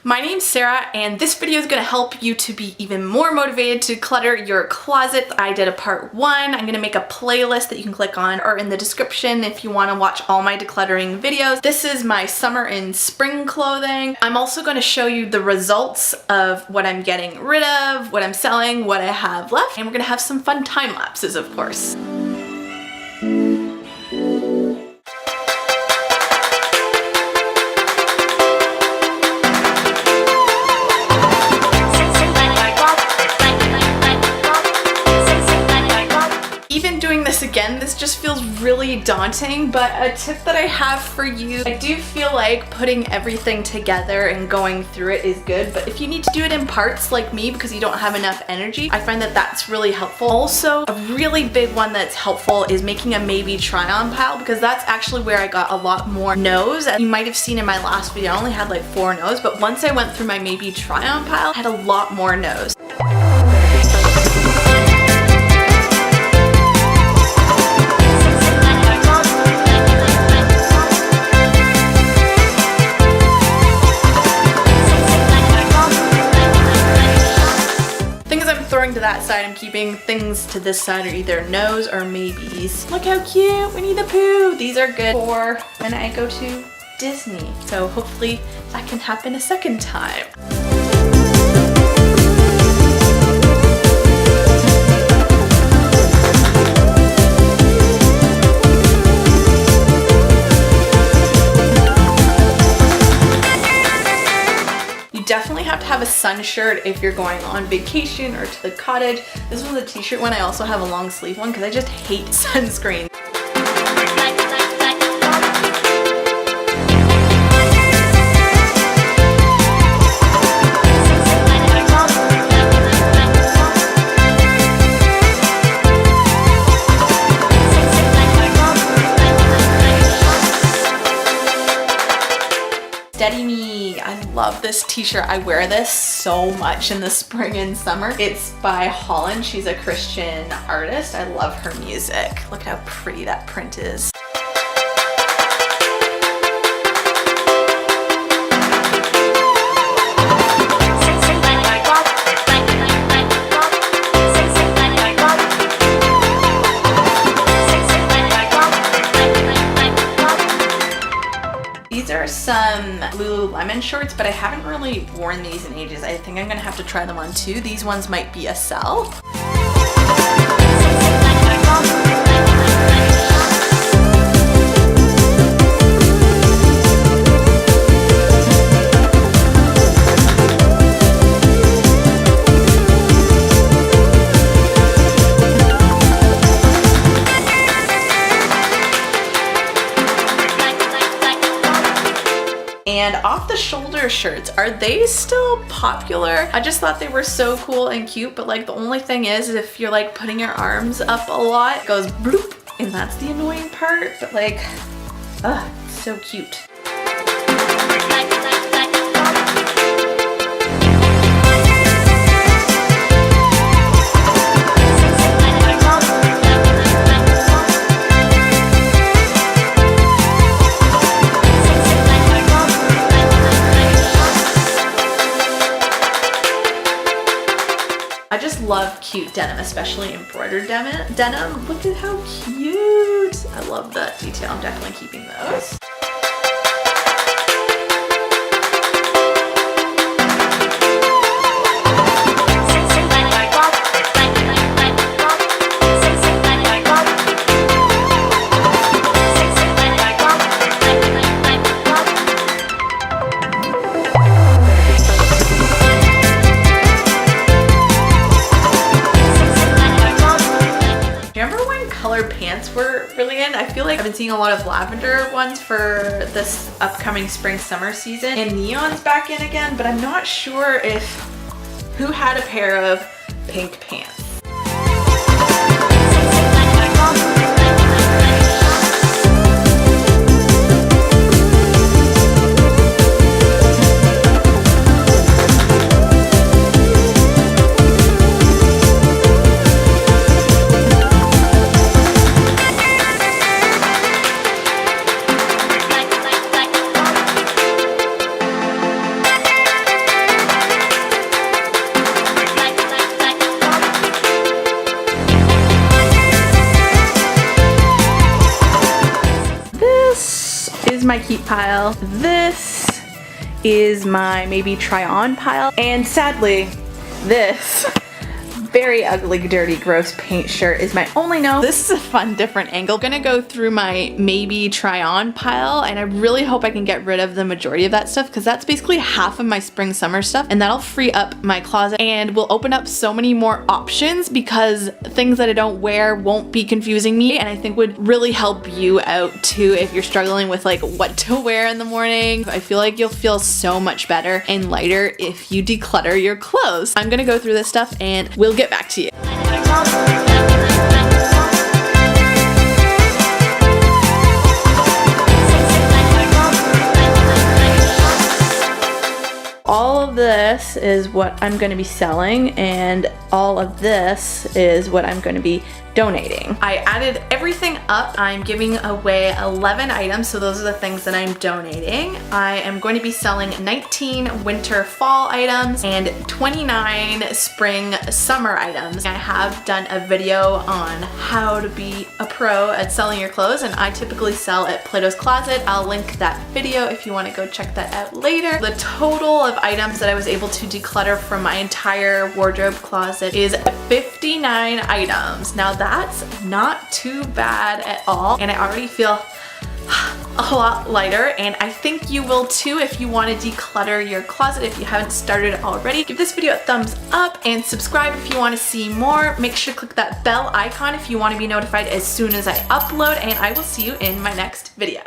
My name's Sarah, and this video is going to help you to be even more motivated to clutter your closet. I did a part 1. I'm going to make a playlist that you can click on or in the description if you want to watch all my decluttering videos. This is my summer and spring clothing. I'm also going to show you the results of what I'm getting rid of, what I'm selling, what I have left, and we're going to have some fun time lapses, of course. Again, this just feels really daunting, but a tip that I have for you, I do feel like putting everything together and going through it is good, but if you need to do it in parts like me because you don't have enough energy, I find that that's really helpful. Also, a really big one that's helpful is making a maybe try-on pile, because that's actually where I got a lot more no's. You might have seen in my last video, I only had like 4 no's, but once I went through my maybe try-on pile, I had a lot more no's. To that side, I'm keeping things to this side are either no's or maybes. Look how cute, Winnie the Pooh. These are good for when I go to Disney. So hopefully that can happen a second time. Definitely have to have a sun shirt if you're going on vacation or to the cottage. This was a t-shirt one. I also have a long sleeve one because I just hate sunscreen. Steady Me. I love this t-shirt. I wear this so much in the spring and summer. It's by Holland. She's a Christian artist. I love her music. Look at how pretty that print is. These are some Lululemon shorts, but I haven't really worn these in ages. I think I'm gonna have to try them on too. These ones might be a sell. And off the shoulder shirts, are they still popular? I just thought they were so cool and cute, but like the only thing is if you're like putting your arms up a lot, it goes bloop, and that's the annoying part, but like, it's so cute. I just love cute denim, especially embroidered denim. Look at how cute. I love that detail. I'm definitely keeping those. Pants were really in. I feel like I've been seeing a lot of lavender ones for this upcoming spring summer season, and neon's back in again, but I'm not sure if who had a pair of pink pants. my keep pile. This is my maybe try on pile. And sadly, this very ugly, dirty, gross paint shirt is my only no. This is a fun, different angle. I'm gonna go through my maybe try on pile, and I really hope I can get rid of the majority of that stuff because that's basically half of my spring summer stuff, and that'll free up my closet and will open up so many more options because things that I don't wear won't be confusing me, and I think would really help you out too if you're struggling with like what to wear in the morning. I feel like you'll feel so much better and lighter if you declutter your clothes. I'm gonna go through this stuff and we'll get back to you. All of this is what I'm going to be selling, and all of this is what I'm going to be donating. I added everything up. I'm giving away 11 items, so those are the things that I'm donating. I am going to be selling 19 winter fall items and 29 spring summer items. I have done a video on how to be a pro at selling your clothes, and I typically sell at Plato's Closet. I'll link that video if you want to go check that out later. The total of items that I was able to declutter from my entire wardrobe closet is 59 items. Now that's not too bad at all, and I already feel a lot lighter, and I think you will too if you want to declutter your closet. If you haven't started already, give this video a thumbs up and subscribe if you want to see more. Make sure to click that bell icon if you want to be notified as soon as I upload, and I will see you in my next video.